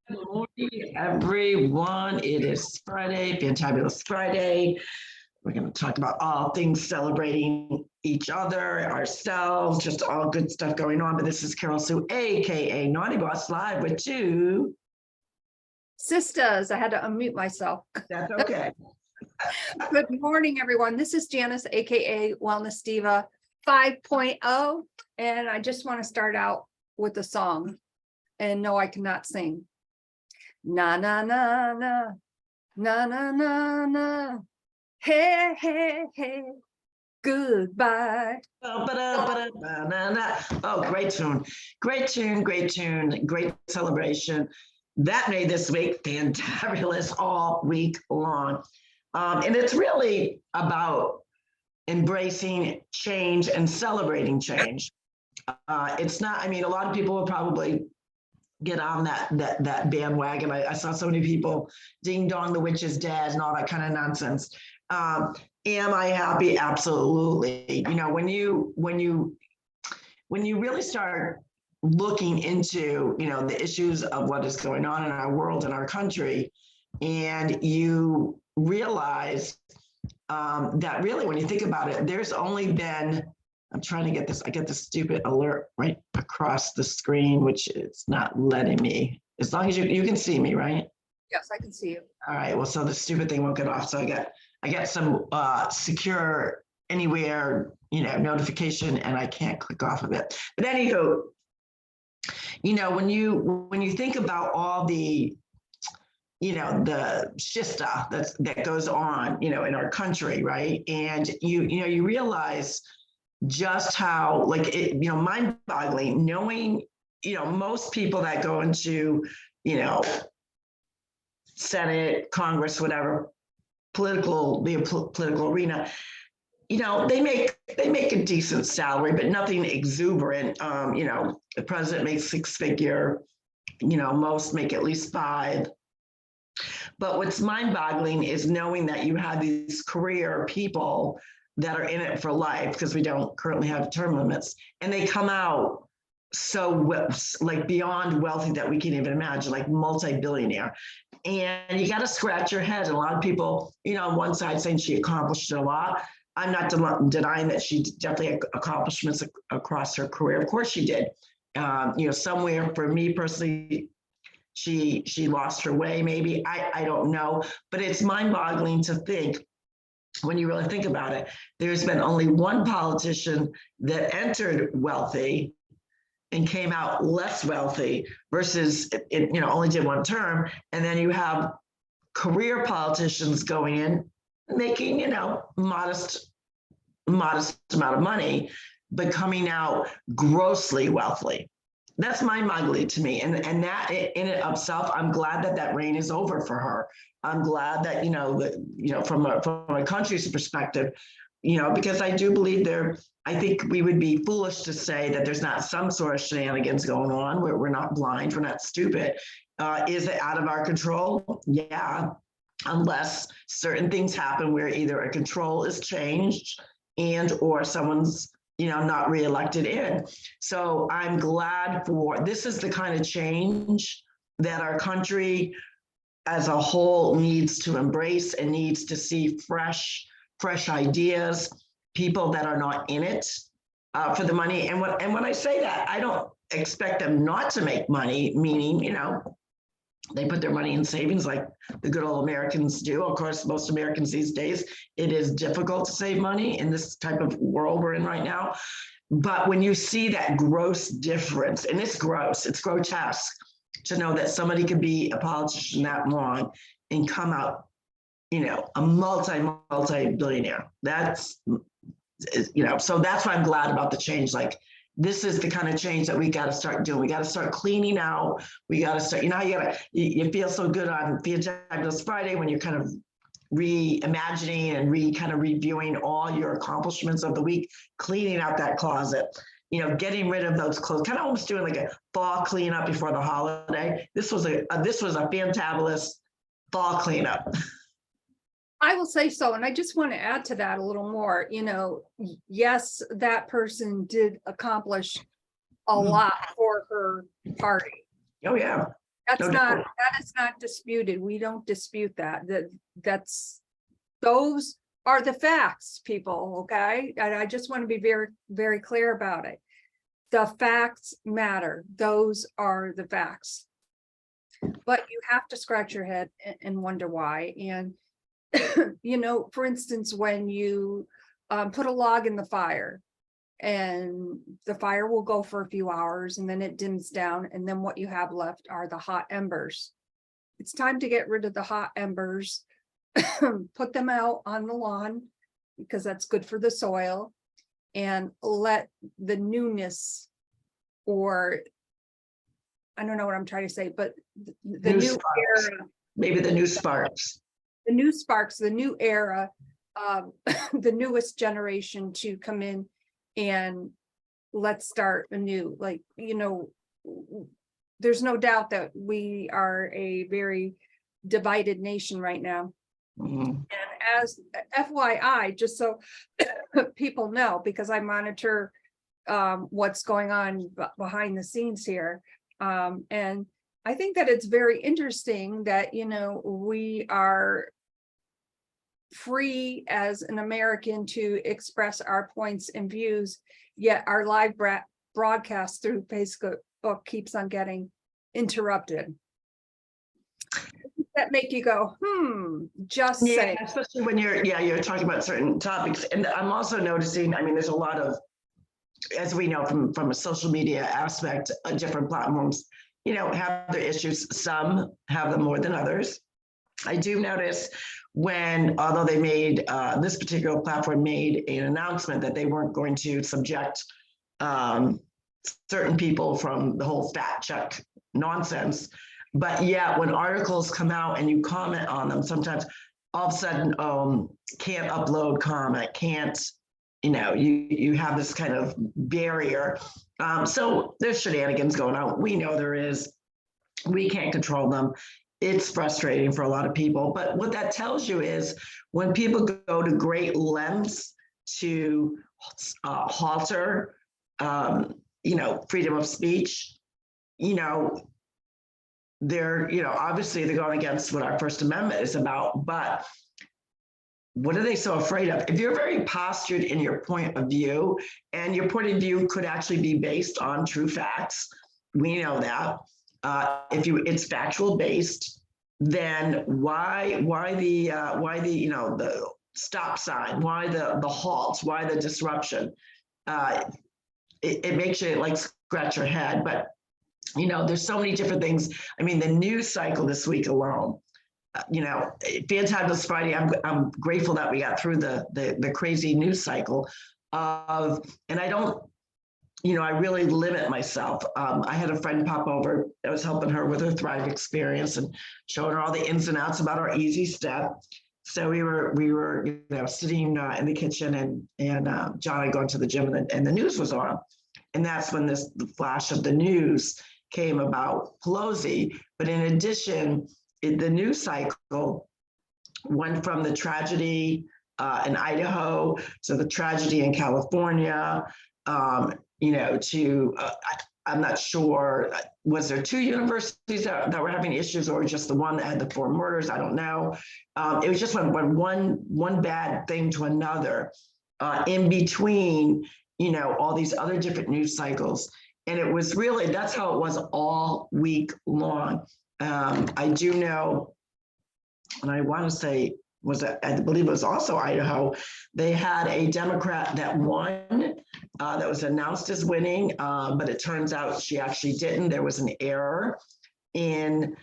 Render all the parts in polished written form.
Good morning, everyone. It is Friday, Fantabulous Friday. We're going to talk about all things celebrating each other, ourselves, just all good stuff going on. But this is Carol Sue, aka Naughty Boss, live with two sisters. I had to unmute myself. That's okay. Good morning, everyone. This is Janice, aka Wellness Diva 5.0, and I just want to start out with a song. And no, I cannot sing. Na na na na na na na na. Hey hey hey. Goodbye. Oh, great tune. Great tune, great tune, great celebration. That made this week fantabulous all week long. And it's really about embracing change and celebrating change. It's not, I mean, a lot of people will probably get on that bandwagon. I saw so many people ding dong, the witch is dead and all that kind of nonsense. Am I happy? Absolutely. You know, when you really start looking into, you know, the issues of what is going on in our world and our country, and you realize that really, when you think about it, there's only been, I'm trying to get this, I get this stupid alert right across the screen, which it's not letting me, as long as you can see me, right? Yes, I can see you. All right, well, so the stupid thing won't get off. So I got some secure anywhere, you know, notification, and I can't click off of it. But anywho, you know, when you think about all the, you know, the shista that goes on, you know, in our country, right? And you realize just how, like, it, you know, mind-boggling, knowing, you know, most people that go into, you know, Senate, Congress, whatever, political arena, you know, they make a decent salary, but nothing exuberant. You know, the president makes 6-figure, you know, most make at least 5. But what's mind-boggling is knowing that you have these career people that are in it for life, because we don't currently have term limits, and they come out so like beyond wealthy that we can't even imagine, like multi-billionaire. And you got to scratch your head. And a lot of people, you know, on one side saying she accomplished a lot. I'm not denying that she definitely had accomplishments across her career. Of course she did. You know, somewhere for me personally, she lost her way, maybe. I don't know. But it's mind-boggling to think, when you really think about it, there's been only one politician that entered wealthy and came out less wealthy versus it, you know, only did 1 term. And then you have career politicians going in, making, you know, modest amount of money, but coming out grossly wealthy. That's mind-boggling to me. And that in it of itself, I'm glad that reign is over for her. I'm glad that, you know, from a country's perspective, you know, because I do believe I think we would be foolish to say that there's not some sort of shenanigans going on. We're not blind, we're not stupid. Is it out of our control? Yeah, unless certain things happen where either a control is changed and or someone's, you know, not reelected in. So I'm glad this is the kind of change that our country as a whole needs to embrace, and needs to see fresh ideas, people that are not in it for the money. And when I say that, I don't expect them not to make money, meaning, you know, they put their money in savings like the good old Americans do. Of course, most Americans these days, it is difficult to save money in this type of world we're in right now. But when you see that gross difference, and it's gross, it's grotesque to know that somebody could be a politician that long and come out, you know, a multi-billionaire. That's, you know, so that's why I'm glad about the change. Like, this is the kind of change that we got to start doing. We got to start cleaning out. We got to start, you know, you feel so good on Fantabulous Friday when you're kind of reimagining and kind of reviewing all your accomplishments of the week, cleaning out that closet, you know, getting rid of those clothes, kind of almost doing like a fall cleanup before the holiday. This was a fantabulous fall cleanup. I will say so. And I just want to add to that a little more. You know, yes, that person did accomplish a lot for her party. Oh, yeah. That's No not, doubt. that is not disputed. We don't dispute that. Those are the facts, people, okay? And I just want to be very, very clear about it. The facts matter. Those are the facts. But you have to scratch your head and wonder why. And, you know, for instance, when you put a log in the fire, and the fire will go for a few hours and then it dims down, and then what you have left are the hot embers. It's time to get rid of the hot embers, put them out on the lawn because that's good for the soil, and let the newness, or I don't know what I'm trying to say, but the New new sparks. era, Maybe the new sparks. the new sparks, the new era, the newest generation to come in and let's start anew. Like, you know, there's no doubt that we are a very divided nation right now. Mhm. And as FYI, just so people know, because I monitor what's going on behind the scenes here. And I think that it's very interesting that, you know, we are free as an American to express our points and views, yet our live broadcast through Facebook keeps on getting interrupted. That make you go, just Yeah, say. especially when you're talking about certain topics. And I'm also noticing, I mean, there's a lot of, as we know from a social media aspect, different platforms, you know, have their issues. Some have them more than others. I do notice when, although they made, this particular platform made an announcement that they weren't going to subject certain people from the whole fact check nonsense, but yet when articles come out and you comment on them, sometimes all of a sudden, can't upload comment, can't, you know, you have this kind of barrier. So there's shenanigans going on. We know there is. We can't control them. It's frustrating for a lot of people. But what that tells you is when people go to great lengths to halter, you know, freedom of speech, you know, they're, you know, obviously they're going against what our First Amendment is about, but what are they so afraid of? If you're very postured in your point of view, and your point of view could actually be based on true facts, we know that. If it's factual based, then why the you know, the stop sign, why the halts, why the disruption? It makes you like scratch your head. But you know, there's so many different things. I mean, the news cycle this week alone. You know, Fantabulous Friday, I'm grateful that we got through the crazy news cycle of, and I don't, you know, I really limit myself. I had a friend pop over. I was helping her with her Thrive experience and showing her all the ins and outs about our easy step. So we were, you know, sitting in the kitchen, and John had gone to the gym, and the news was on, and that's when the flash of the news came about Pelosi. But in addition, the news cycle went from the tragedy in Idaho to the tragedy in California, you know, to, I'm not sure, was there 2 universities that were having issues, or just the one that had the 4 murders? I don't know. It was just one bad thing to another in between, you know, all these other different news cycles. And it was really, that's how it was all week long. I do know, and I want to say, I believe it was also Idaho, they had a Democrat that won, that was announced as winning, but it turns out she actually didn't. There was an error in,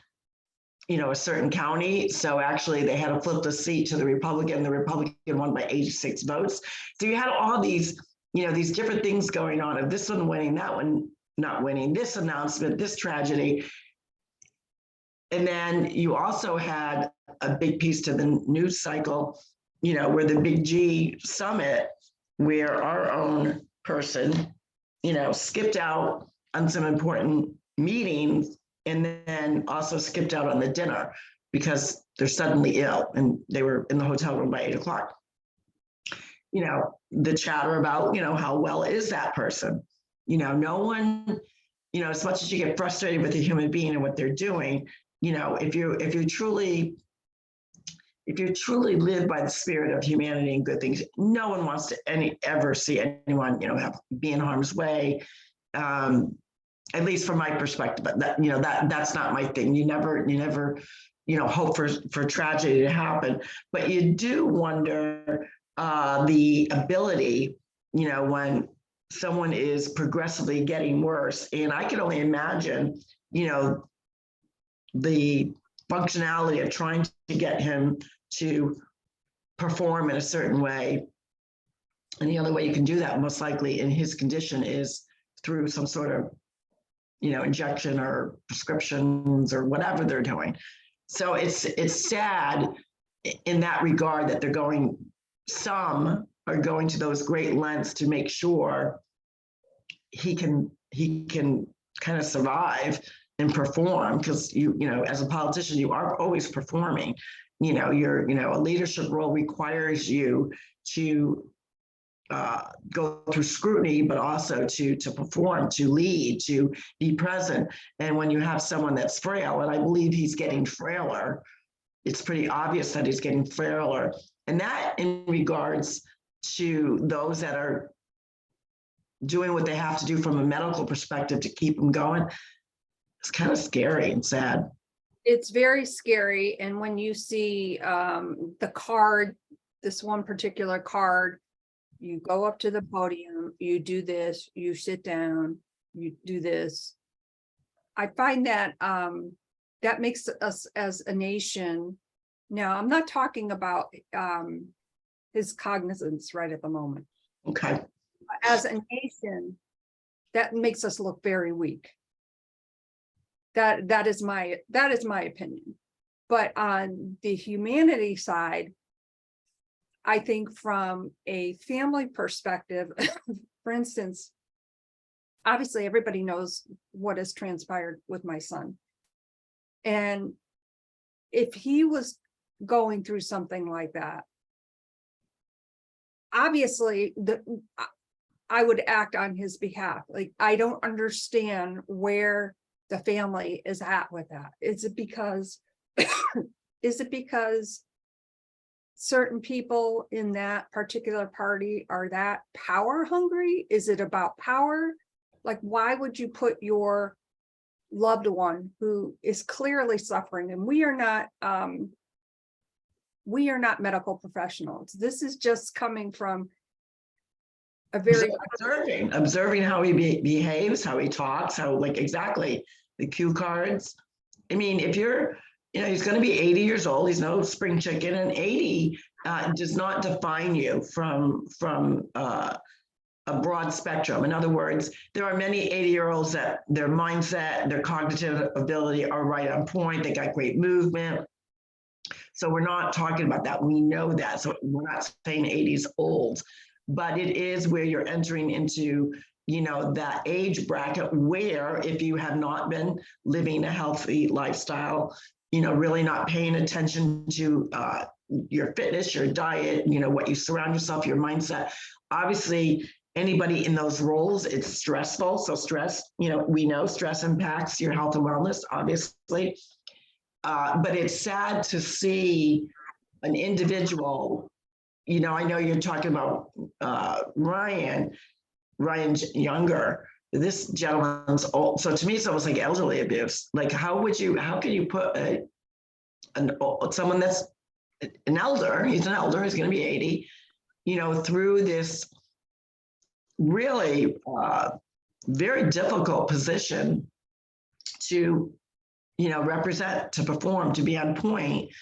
you know, a certain county. So actually they had to flip the seat to the Republican. The Republican won by 86 votes. So you had all these, you know, these different things going on, of this one winning, that one not winning, this announcement, this tragedy. And then you also had a big piece to the news cycle, you know, where the Big G summit, where our own person, you know, skipped out on some important meetings, and then also skipped out on the dinner because they're suddenly ill and they were in the hotel room by 8 o'clock. You know, the chatter about, you know, how well is that person? You know, no one as much as you get frustrated with a human being and what they're doing, if you truly live by the spirit of humanity and good things, no one wants to ever see anyone, be in harm's way. At least from my perspective, but that's not my thing. You never, hope for tragedy to happen, but you do wonder the ability, when someone is progressively getting worse. And I can only imagine, the functionality of trying to get him to perform in a certain way. And the only way you can do that, most likely in his condition, is through some sort of, injection or prescriptions or whatever they're doing. So it's sad in that regard that some are going to those great lengths to make sure he can kind of survive and perform, because as a politician, you are always performing. A leadership role requires you to go through scrutiny, but also to perform, to lead, to be present. And when you have someone that's frail, and I believe he's getting frailer, it's pretty obvious that he's getting frailer. And that, in regards to those that are doing what they have to do from a medical perspective to keep him going, it's kind of scary and sad. It's very scary. And when you see the card, this one particular card, you go up to the podium, you do this, you sit down, you do this. I find that that makes us as a nation. Now, I'm not talking about his cognizance right at the moment. Okay. As a nation, that makes us look very weak. That is my opinion. But on the humanity side, I think from a family perspective, for instance, obviously everybody knows what has transpired with my son. And if he was going through something like that, obviously I would act on his behalf. Like, I don't understand where the family is at with that. Is it because certain people in that particular party are that power hungry? Is it about power? Like, why would you put your loved one who is clearly suffering? And we are not medical professionals. This is just coming from a very observing how he behaves, how he talks, how, like, exactly the cue cards. I mean, if you're, he's going to be 80 years old. He's no spring chicken, and 80 does not define you from a broad spectrum. In other words, there are many 80-year-olds that their mindset, their cognitive ability are right on point. They got great movement. So we're not talking about that. We know that. So we're not saying 80's old, but it is where you're entering into, that age bracket where, if you have not been living a healthy lifestyle, really not paying attention to your fitness, your diet, what you surround yourself, your mindset. Obviously, anybody in those roles, it's stressful. So stress, we know stress impacts your health and wellness, obviously. But it's sad to see an individual, I know you're talking about Ryan's younger. This gentleman's old. So to me, it's almost like elderly abuse. Like, how can you put someone that's an elder, he's going to be 80, through this really very difficult position to, represent, to perform, to be on point,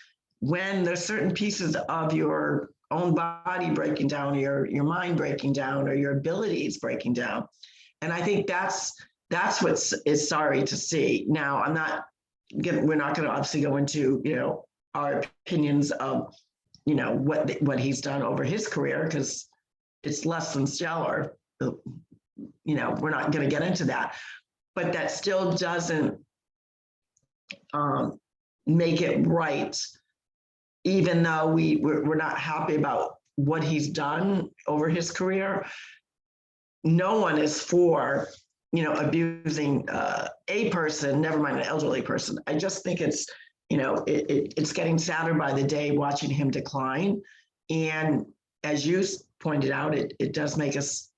when there's certain pieces of your own body breaking down, your mind breaking down, or your abilities breaking down. And I think that's what is sorry to see. Now, we're not going to obviously go into, our opinions of, what he's done over his career, because it's less than stellar. We're not going to get into that, but that still doesn't make it right, even though we're not happy about what he's done over his career. No one is for, abusing a person, never mind an elderly person. I just think it's, it's getting sadder by the day watching him decline. And as you pointed out, it does make us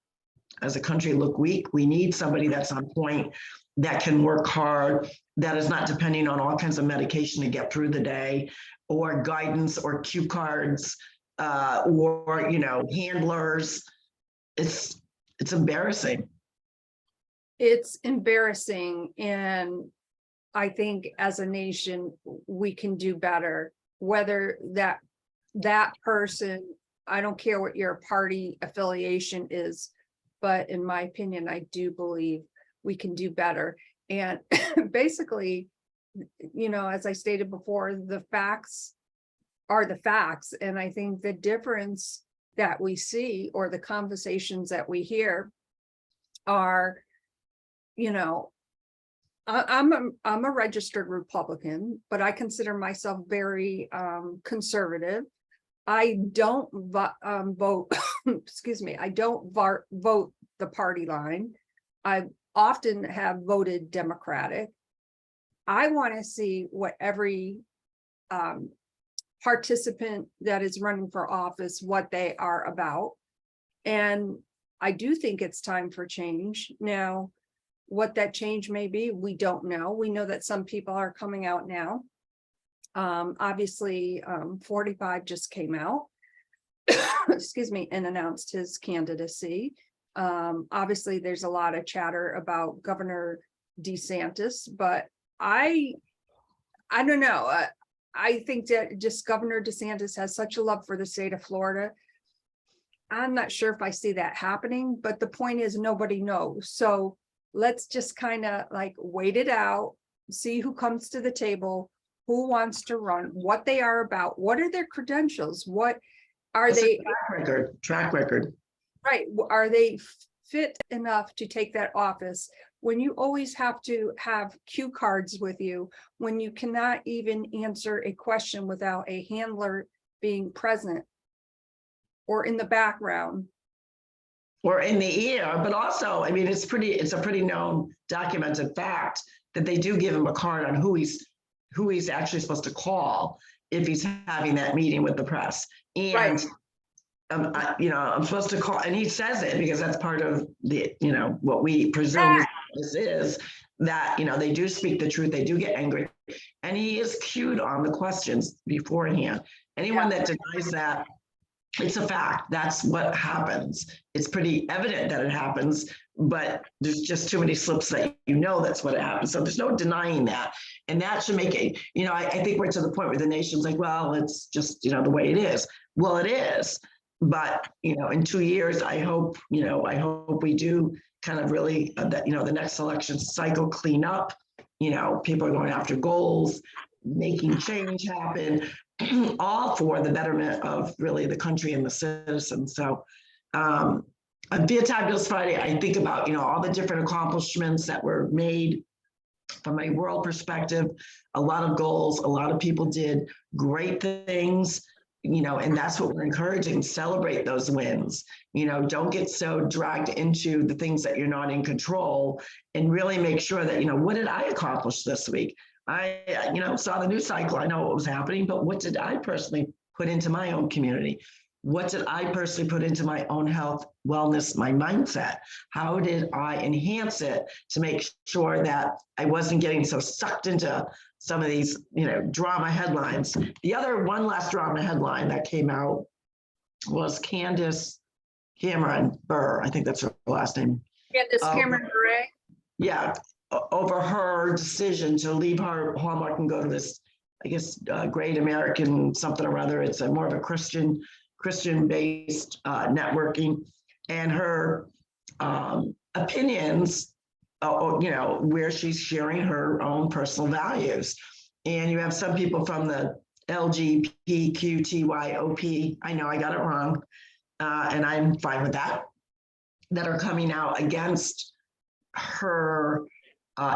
as a country look weak. We need somebody that's on point, that can work hard, that is not depending on all kinds of medication to get through the day, or guidance or cue cards, or handlers. It's embarrassing. It's embarrassing. And I think as a nation, we can do better, whether that person, I don't care what your party affiliation is, but in my opinion, I do believe we can do better. And basically, as I stated before, the facts are the facts. And I think the difference that we see, or the conversations that we hear, are, I'm a registered Republican, but I consider myself very conservative. I don't vote, excuse me, I don't vote the party line. I often have voted Democratic. I want to see what every participant that is running for office, what they are about. And I do think it's time for change. Now, what that change may be, we don't know. We know that some people are coming out now. Obviously, 45 just came out, excuse me, and announced his candidacy. Obviously, there's a lot of chatter about Governor DeSantis, but I don't know. I think that just Governor DeSantis has such a love for the state of Florida. I'm not sure if I see that happening, but the point is nobody knows. So let's just kind of like wait it out, see who comes to the table, who wants to run, what they are about, what are their credentials, what are they? Track record. Right. Are they fit enough to take that office when you always have to have cue cards with you, when you cannot even answer a question without a handler being present or in the background? Or in the ear, but also, I mean, it's a pretty known documented fact that they do give him a card on who he's actually supposed to call if he's having that meeting with the press. And right. I'm supposed to call, and he says it because that's part of the, what we presume this is, that, they do speak the truth, they do get angry, and he is cued on the questions beforehand. Anyone that denies that, it's a fact. That's what happens. It's pretty evident that it happens, but there's just too many slips that that's what happens. So there's no denying that. And that should make it, I think we're to the point where the nation's like, well, it's just, the way it is. Well, it is. But, in 2 years, I hope we do kind of really, the next election cycle clean up. People are going after goals, making change happen, all for the betterment of really the country and the citizens. So on Fantabulous Friday, I think about, all the different accomplishments that were made from a world perspective, a lot of goals, a lot of people did great things, and that's what we're encouraging. Celebrate those wins. Don't get so dragged into the things that you're not in control, and really make sure that, what did I accomplish this week? I, saw the news cycle. I know what was happening, but what did I personally put into my own community? What did I personally put into my own health, wellness, my mindset? How did I enhance it to make sure that I wasn't getting so sucked into some of these, drama headlines? The other one last drama headline that came out was Candace Cameron Burr. I think that's her last name. Candace Cameron Bure. Yeah. Over her decision to leave her Hallmark and go to this, I guess, Great American something or other. It's more of a Christian-based networking, and her opinions, where she's sharing her own personal values. And you have some people from the LGBTQTYOP, I know I got it wrong, and I'm fine with that are coming out against her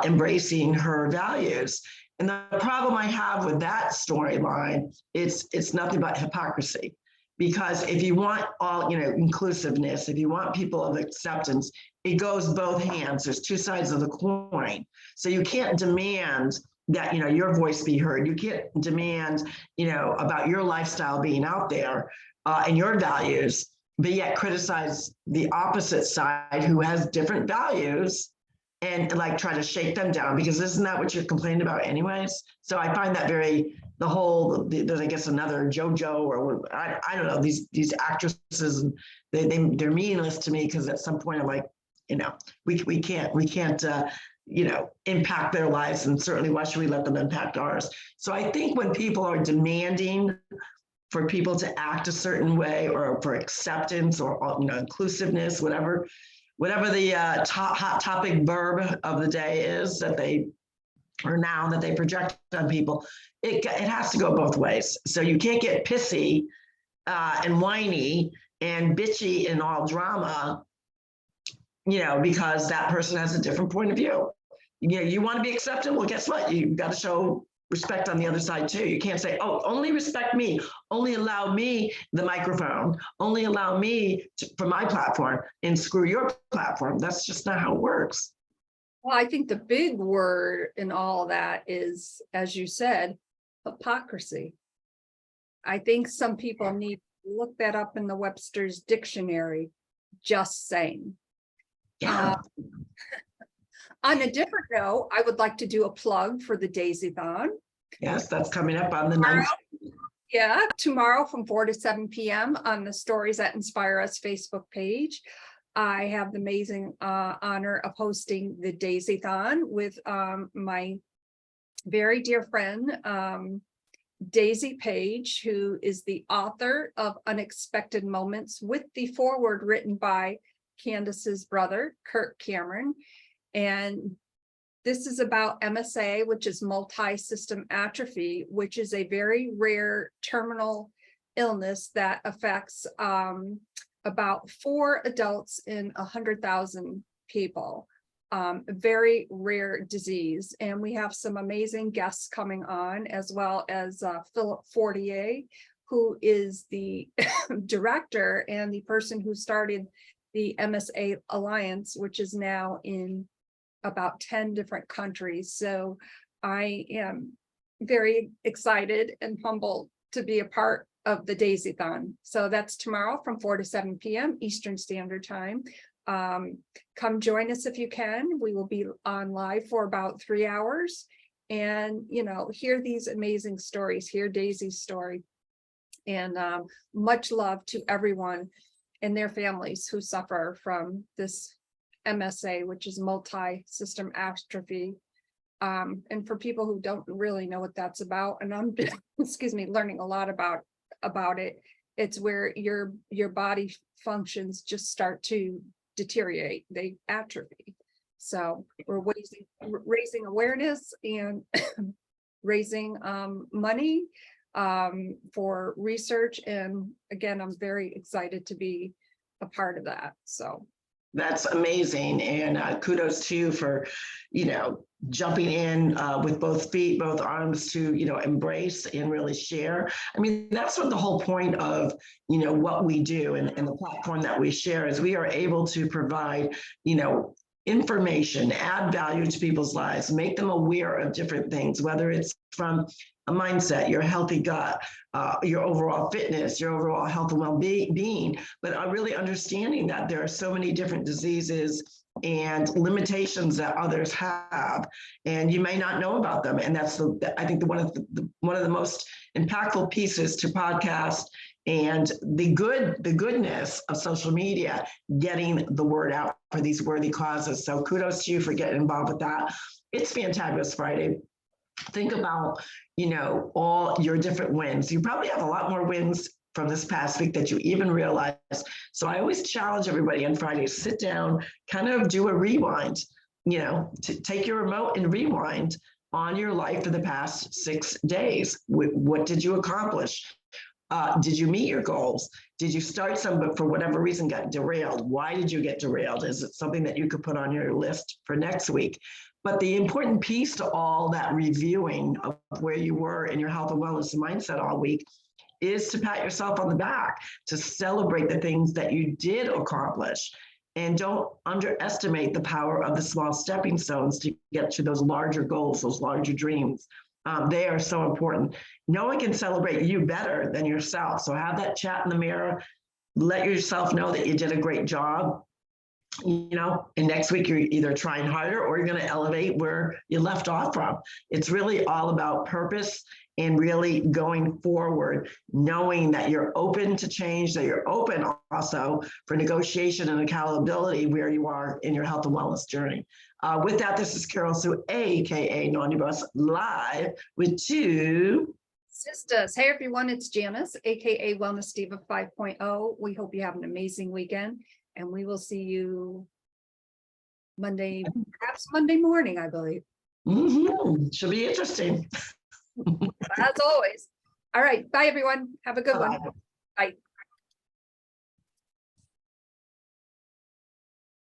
embracing her values. And the problem I have with that storyline, it's nothing but hypocrisy. because if you want all, inclusiveness, if you want people of acceptance, it goes both hands. There's two sides of the coin. So you can't demand that, your voice be heard. You can't demand, about your lifestyle being out there and your values, but yet criticize the opposite side who has different values and like try to shake them down, because isn't that what you're complaining about anyways? So I find that there's I guess another JoJo or I don't know, these actresses, and they're meaningless to me, because at some point I'm like, we can't impact their lives, and certainly why should we let them impact ours? So I think when people are demanding for people to act a certain way, or for acceptance, or inclusiveness, whatever the hot topic verb of the day is that they, or noun that they project on people, it has to go both ways. So you can't get pissy and whiny and bitchy and all drama, because that person has a different point of view. You want to be accepted? Well, guess what? You've got to show respect on the other side too. You can't say, oh, only respect me, only allow me the microphone, only allow me for my platform, and screw your platform. That's just not how it works. Well, I think the big word in all that is, as you said, hypocrisy. I think some people need to look that up in the Webster's dictionary, just saying. Yeah. On a different note, I would like to do a plug for the Daisython. Yes, that's coming up on the 9th. Yeah, tomorrow from 4 to 7 p.m. on the Stories That Inspire Us Facebook page. I have the amazing honor of hosting the Daisython with my very dear friend, Daisy Paige, who is the author of Unexpected Moments, with the foreword written by Candace's brother, Kirk Cameron. And this is about MSA, which is multi-system atrophy, which is a very rare terminal illness that affects about 4 adults in 100,000 people. A very rare disease. And we have some amazing guests coming on, as well as Philip Fortier, who is the director and the person who started the MSA Alliance, which is now in about 10 different countries. So I am very excited and humbled to be a part of the Daisython. So that's tomorrow from 4 to 7 p.m. Eastern Standard Time. Come join us if you can. We will be on live for about 3 hours, and hear these amazing stories, hear Daisy's story, and much love to everyone and their families who suffer from this MSA, which is multi-system atrophy. And for people who don't really know what that's about, and I'm learning a lot about it, it's where your body functions just start to deteriorate, they atrophy. So we're raising awareness and raising money for research, and again, I'm very excited to be a part of that. So that's amazing, and kudos to you for jumping in with both feet, both arms, to embrace and really share. I mean, that's what the whole point of what we do and the platform that we share is. We are able to provide information, add value to people's lives, make them aware of different things, whether it's from a mindset, your healthy gut, your overall fitness, your overall health and well-being, but really understanding that there are so many different diseases and limitations that others have, and you may not know about them. And that's I think one of the most impactful pieces to podcast and the goodness of social media, getting the word out for these worthy causes. So kudos to you for getting involved with that. It's Fantabulous Friday. Think about, all your different wins. You probably have a lot more wins from this past week that you even realize. So I always challenge everybody on Friday, sit down, kind of do a rewind, to take your remote and rewind on your life for the past 6 days. What did you accomplish? Did you meet your goals? Did you start some, but for whatever reason got derailed? Why did you get derailed? Is it something that you could put on your list for next week? But the important piece to all that reviewing of where you were in your health and wellness mindset all week is to pat yourself on the back, to celebrate the things that you did accomplish. And don't underestimate the power of the small stepping stones to get to those larger goals, those larger dreams. They are so important. No one can celebrate you better than yourself. So have that chat in the mirror. Let yourself know that you did a great job. And next week you're either trying harder or you're going to elevate where you left off from. It's really all about purpose and really going forward, knowing that you're open to change, that you're open also for negotiation and accountability where you are in your health and wellness journey. With that, this is Carol Sue, aka Naughty Bus, live with two sisters. Hey everyone, it's Janice, aka Wellness Diva 5.0. We hope you have an amazing weekend, and we will see you Monday, perhaps Monday morning, I believe. Should be interesting. As always. All right. Bye, everyone. Have a good one. Bye. Bye.